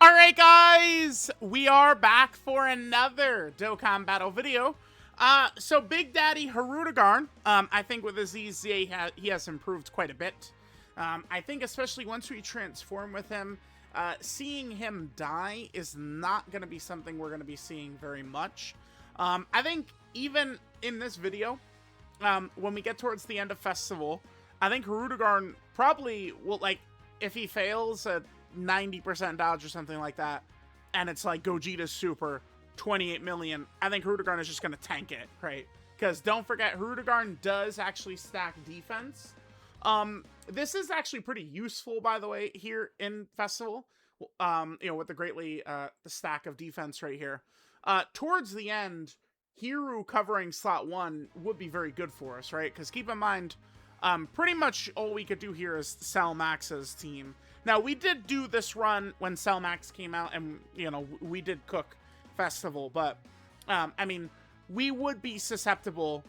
Alright guys, we are back for another Dokkan battle video. So Big Daddy Herudigarn, I think with his EZA, he has improved quite a bit. I think especially once we transform with him, seeing him die is not going to be something we're going to be seeing very much. I think even in this video, when we get towards the end of Festival, I think Herudigarn probably will, like, if he fails at 90% dodge or something like that, and it's like Gogeta's super 28 million, I think Herudigarn is just going to tank it, right? Because don't forget, Herudigarn does actually stack defense. This is actually pretty useful, by the way, here in Festival, you know, with the greatly, the stack of defense right here. Towards the end, Hiru covering slot 1 would be very good for us, right? Because keep in mind, pretty much all we could do here is sell Max's team. Now, we did do this run when Cell Max came out, and, you know, we did cook Festival, but, I mean, we would be susceptible.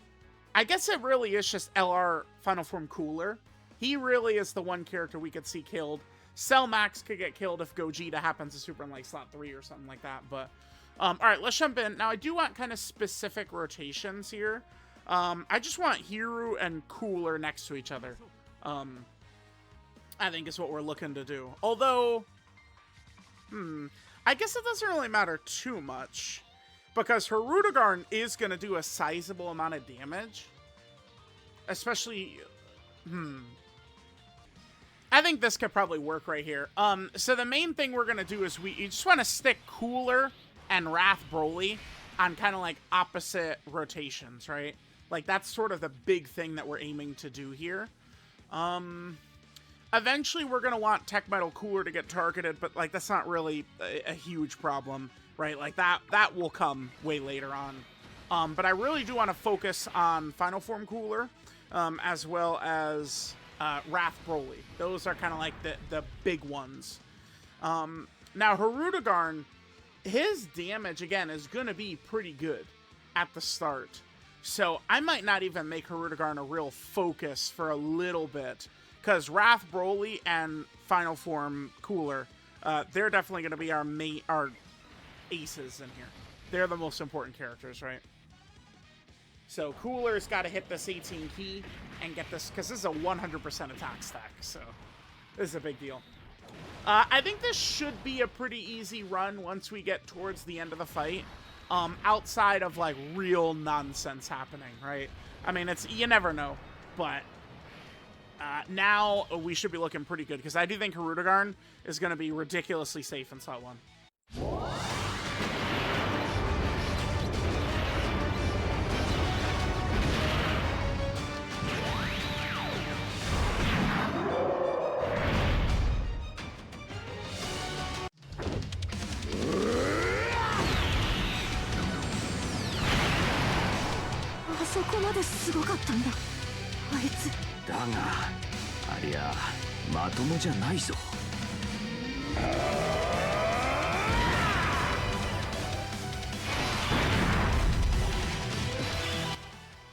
I guess it really is just LR Final Form Cooler. He really is the one character we could see killed. Cell Max could get killed if Gogeta happens to super in, like, slot 3 or something like that, but, alright, let's jump in. Now, I do want kind of specific rotations here. I just want Hiru and Cooler next to each other. I think is what we're looking to do. Although, I guess it doesn't really matter too much, because Herudigarn is going to do a sizable amount of damage. Especially, I think this could probably work right here. So the main thing we're going to do is you just want to stick Cooler and Wrath Broly on kind of like opposite rotations, right? Like, that's sort of the big thing that we're aiming to do here. Eventually, we're going to want Tech Metal Cooler to get targeted, but, like, that's not really a huge problem, right? Like, that will come way later on. But I really do want to focus on Final Form Cooler, as well as Wrath Broly. Those are kind of like the big ones. Now, Herudigarn, his damage, again, is going to be pretty good at the start. So I might not even make Herudigarn a real focus for a little bit, because Wrath Broly and Final Form Cooler, they're definitely going to be our aces in here. They're the most important characters, right? So Cooler's got to hit this 18 key and get this, because this is a 100% attack stack, so this is a big deal. I think this should be a pretty easy run once we get towards the end of the fight. Outside of, like, real nonsense happening, right? I mean, you never know, but now we should be looking pretty good, because I do think Herudigarn is going to be ridiculously safe in slot 1.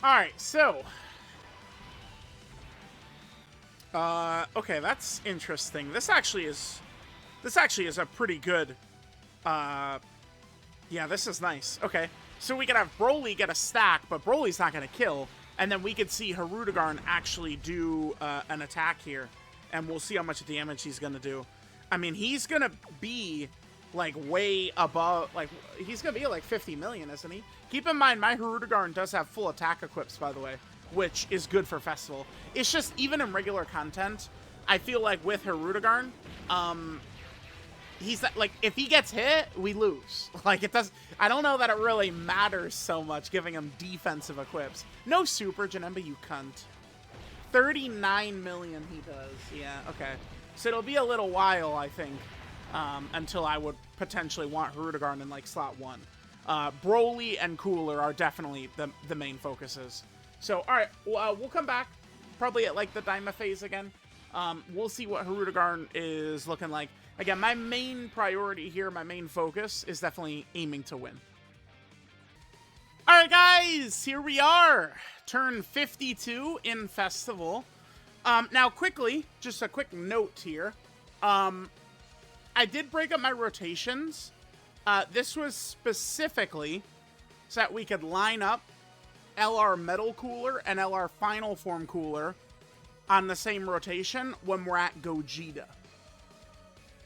Alright, so okay, that's interesting. This actually is a pretty good yeah, this is nice. Okay. So we could have Broly get a stack, but Broly's not going to kill. And then we could see Herudigarn actually do an attack here. And we'll see how much damage he's going to do. I mean, he's going to be, like, way above... Like, he's going to be, like, 50 million, isn't he? Keep in mind, my Herudigarn does have full attack equips, by the way. Which is good for Festival. It's just, even in regular content, I feel like with Herudigarn, he's like, if he gets hit, we lose. Like, it does. I don't know that it really matters so much giving him defensive equips. No super, Janemba, you cunt. 39 million he does. Yeah, okay. So it'll be a little while, I think, until I would potentially want Herudigarn in, like, slot 1. Broly and Cooler are definitely the main focuses. So, alright, we'll come back probably at, like, the Daima phase again. We'll see what Herudigarn is looking like. Again, my main priority here, my main focus, is definitely aiming to win. Alright guys, here we are. Turn 52 in Festival. Now quickly, just a quick note here. I I did break up my rotations. This was specifically so that we could line up LR Metal Cooler and LR Final Form Cooler on the same rotation when we're at Gogeta.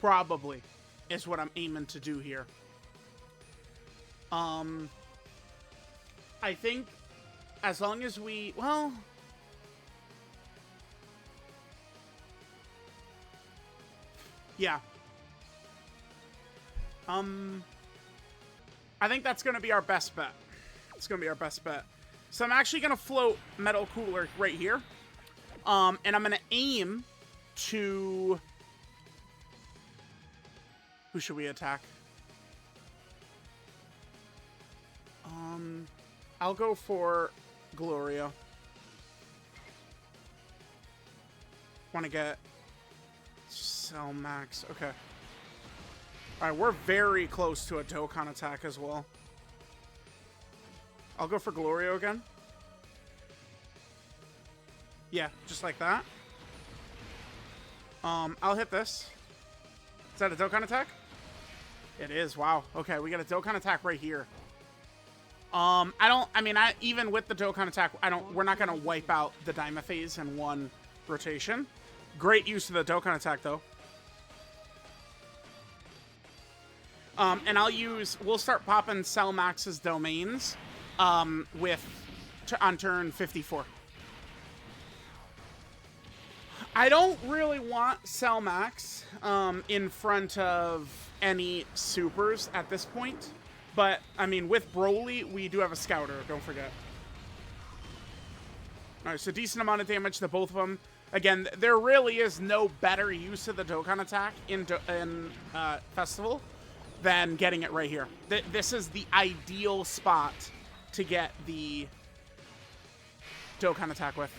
Probably is what I'm aiming to do here. I think as long as we, well, yeah. I think that's going to be our best bet. It's going to be our best bet. So I'm actually going to float Metal Cooler right here. And I'm going to aim to... Who should we attack? I'll go for Gloria. Want to get Cell Max. Okay. Alright, we're very close to a Dokkan attack as well. I'll go for Gloria again. Yeah, just like that. I'll hit this. Is that a Dokkan attack? It is. Wow. Okay, we got a Dokkan attack right here. Even with the Dokkan attack, we're not going to wipe out the Daima phase in one rotation. Great use of the Dokkan attack, though. And we'll start popping Cell Max's domains, on turn 54. I don't really want Cell Max, in front of any supers at this point. But, I mean, with Broly, we do have a Scouter, don't forget. Alright, so decent amount of damage to both of them. Again, there really is no better use of the Dokkan attack in Festival than getting it right here. This is the ideal spot to get the Dokkan attack with.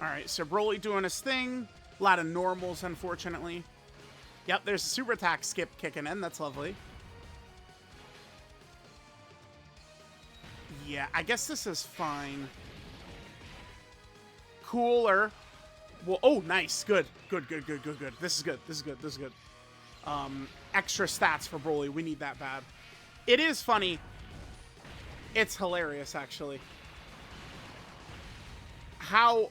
Alright, so Broly doing his thing. A lot of normals, unfortunately. Yep, there's a super attack skip kicking in. That's lovely. Yeah, I guess this is fine. Cooler. Well, oh, nice. Good. Good. This is good. This is good. Extra stats for Broly. We need that bad. It is funny. It's hilarious, actually. How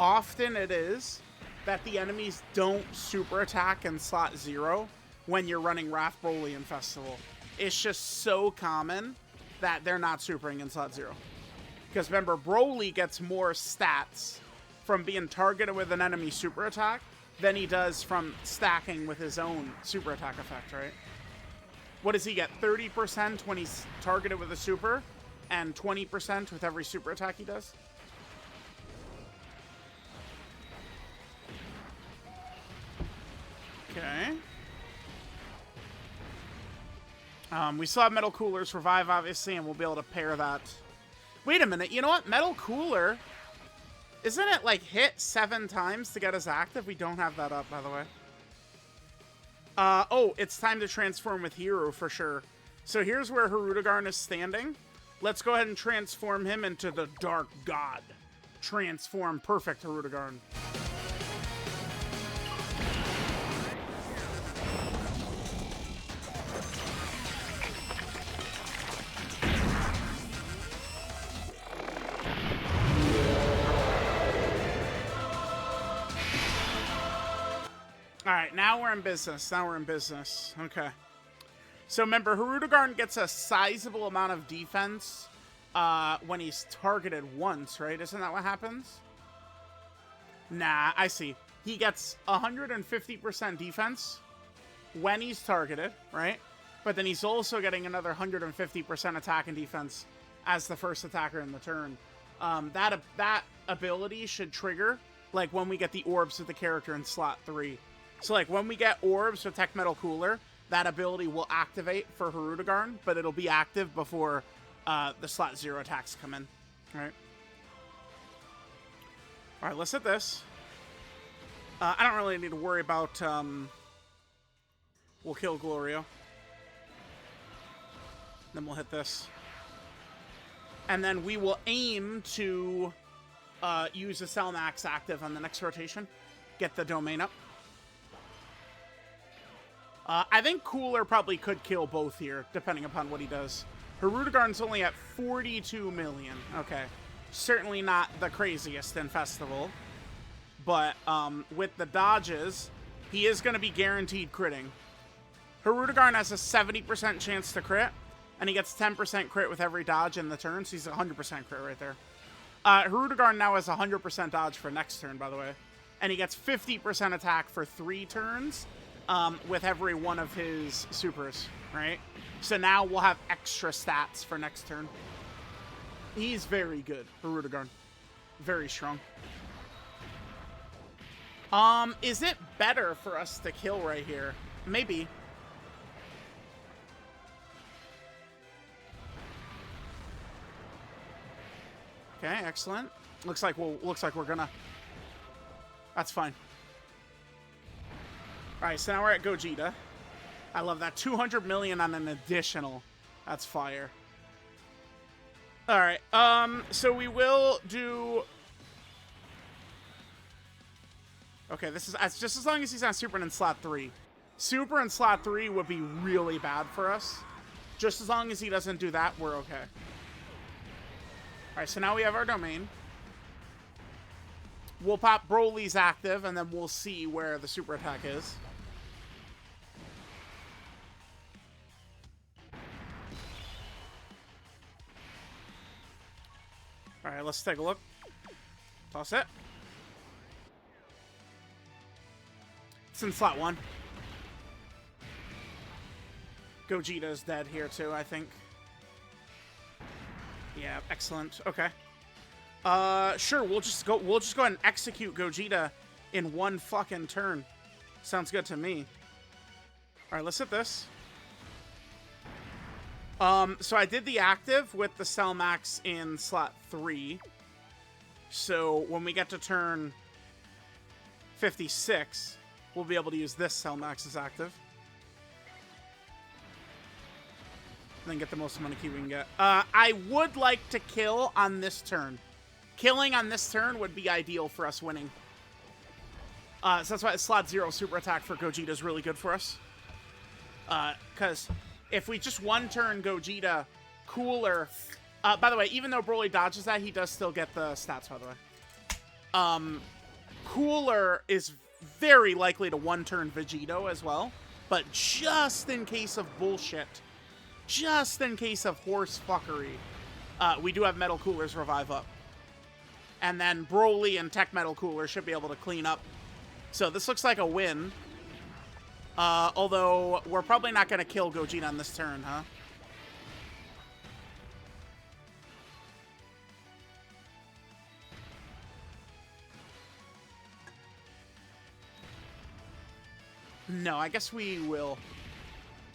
often it is that the enemies don't super attack in slot 0 when you're running Wrath Broly in Festival. It's just so common that they're not supering in slot 0. Because remember, Broly gets more stats from being targeted with an enemy super attack than he does from stacking with his own super attack effect, right? What does he get? 30% when he's targeted with a super, and 20% with every super attack he does? Okay. We still have Metal Cooler's Revive, obviously, and we'll be able to pair that. Wait a minute, you know what? Metal Cooler, isn't it, like, hit 7 times to get us active? We don't have that up, by the way. Oh, it's time to transform with Hero, for sure. So here's where Herudigarn is standing. Let's go ahead and transform him into the Dark God. Transform perfect Herudigarn. Alright, now we're in business. Okay. So remember, Herudigarn gets a sizable amount of defense when he's targeted once, right? Isn't that what happens? Nah, I see. He gets 150% defense when he's targeted, right? But then he's also getting another 150% attack and defense as the first attacker in the turn. That ability should trigger, like, when we get the orbs with the character in slot 3. So, like, when we get orbs with Tech Metal Cooler, that ability will activate for Herudigarn, but it'll be active before the slot 0 attacks come in. Alright. Alright, let's hit this. I don't really need to worry about... We'll kill Gloria. Then we'll hit this. And then we will aim to use a Cell Max active on the next rotation. Get the domain up. I think Cooler probably could kill both here, depending upon what he does. Herudigarn's only at 42 million. Okay. Certainly not the craziest in Festival. But with the dodges, he is going to be guaranteed critting. Herudigarn has a 70% chance to crit, and he gets 10% crit with every dodge in the turn, so he's 100% crit right there. Herudigarn now has 100% dodge for next turn, by the way. And he gets 50% attack for 3 turns with every one of his supers, right? So now we'll have extra stats for next turn. He's very good, Herudigarn. Very strong. Is it better for us to kill right here? Maybe. Okay, excellent. Looks like we're gonna. That's fine. All right, so now we're at Gogeta. I love that. 200 million on an additional. That's fire. All right. So we will do. Okay, this is just as long as he's on Super in slot 3. Super in slot 3 would be really bad for us. Just as long as he doesn't do that, we're okay. All right, so now we have our domain. We'll pop Broly's active, and then we'll see where the super attack is. All right, let's take a look. Toss it. It's in slot 1. Gogeta's dead here too, I think. Yeah, excellent. Okay. Sure, we'll just go ahead and execute Gogeta in one fucking turn. Sounds good to me. All right, let's hit this. So I did the active with the Cell Max in slot 3. So when we get to turn 56, we'll be able to use this Cell Max as active. And then get the most amount of ki we can get. I would like to kill on this turn. Killing on this turn would be ideal for us winning. So that's why slot 0 super attack for Gogeta is really good for us. Because if we just one turn Gogeta, Cooler. By the way, even though Broly dodges that, he does still get the stats, by the way. Cooler is very likely to one turn Vegito as well. But just in case of bullshit, just in case of horse fuckery, we do have Metal Cooler's revive up. And then Broly and Tech Metal Cooler should be able to clean up. So this looks like a win. Although we're probably not going to kill Gogeta on this turn, huh? No, I guess we will.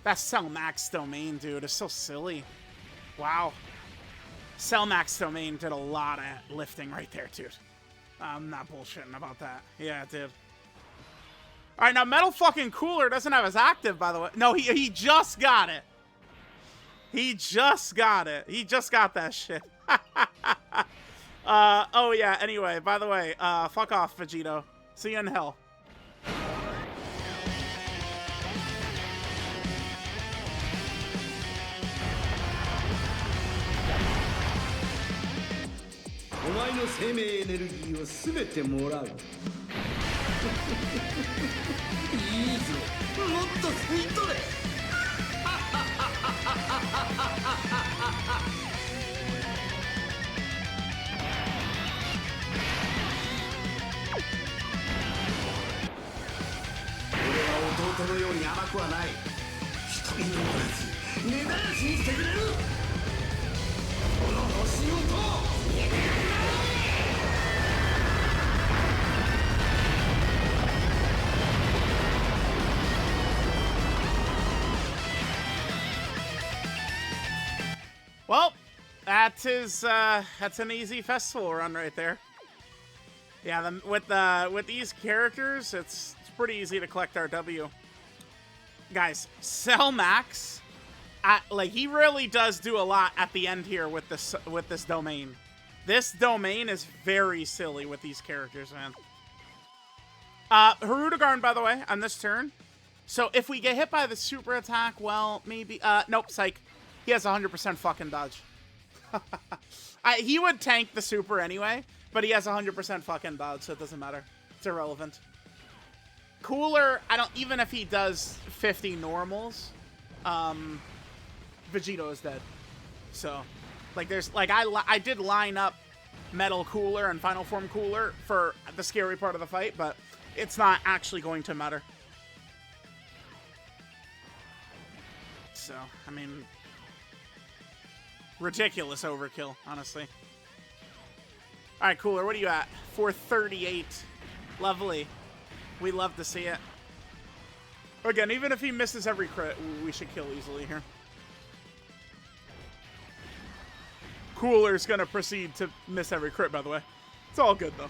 That Cell Max domain, dude, is so silly. Wow. Cell Max domain did a lot of lifting right there, dude. I'm not bullshitting about that. Yeah, it did. All right, now Metal fucking Cooler doesn't have his active, by the way. No, he just got it. He just got it. He just got that shit. Oh, yeah, anyway, by the way, fuck off, Vegito. See you in hell. Well, that's an easy festival run right there. Yeah, with these characters, it's pretty easy to collect our W. Guys, Cell Max, like he really does do a lot at the end here with this domain. This domain is very silly with these characters, man. Herudigarn, by the way, on this turn. So if we get hit by the super attack, well, maybe... nope, psych. He has 100% fucking dodge. He would tank the super anyway, but he has 100% fucking dodge, so it doesn't matter. It's irrelevant. Cooler, I don't... Even if he does 50 normals, Vegito is dead. So, like, there's... Like, I did line up Metal Cooler and Final Form Cooler for the scary part of the fight, but it's not actually going to matter. So, I mean... Ridiculous overkill, honestly. Alright, Cooler, what are you at? 438. Lovely. We love to see it. Again, even if he misses every crit, we should kill easily here. Cooler's gonna proceed to miss every crit, by the way. It's all good, though.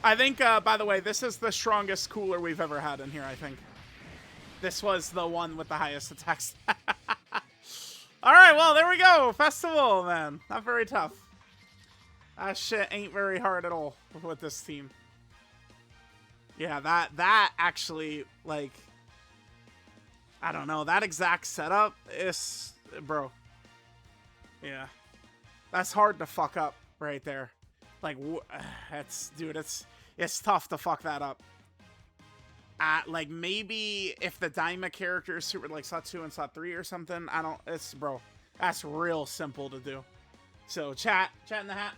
I think, by the way, this is the strongest Cooler we've ever had in here, I think. This was the one with the highest attacks. Alright, well, there we go. Festival, man. Not very tough. That shit ain't very hard at all with this team. Yeah, that actually, like... I don't know. That exact setup is... Bro. Yeah. That's hard to fuck up right there. Like, dude, it's tough to fuck that up. Like, maybe if the Daima character is super, like, slot 2 and slot 3 or something, bro, that's real simple to do. So, chat in the hat.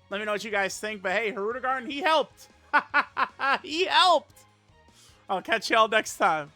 Let me know what you guys think, but hey, Herudigarn, he helped! He helped! I'll catch y'all next time.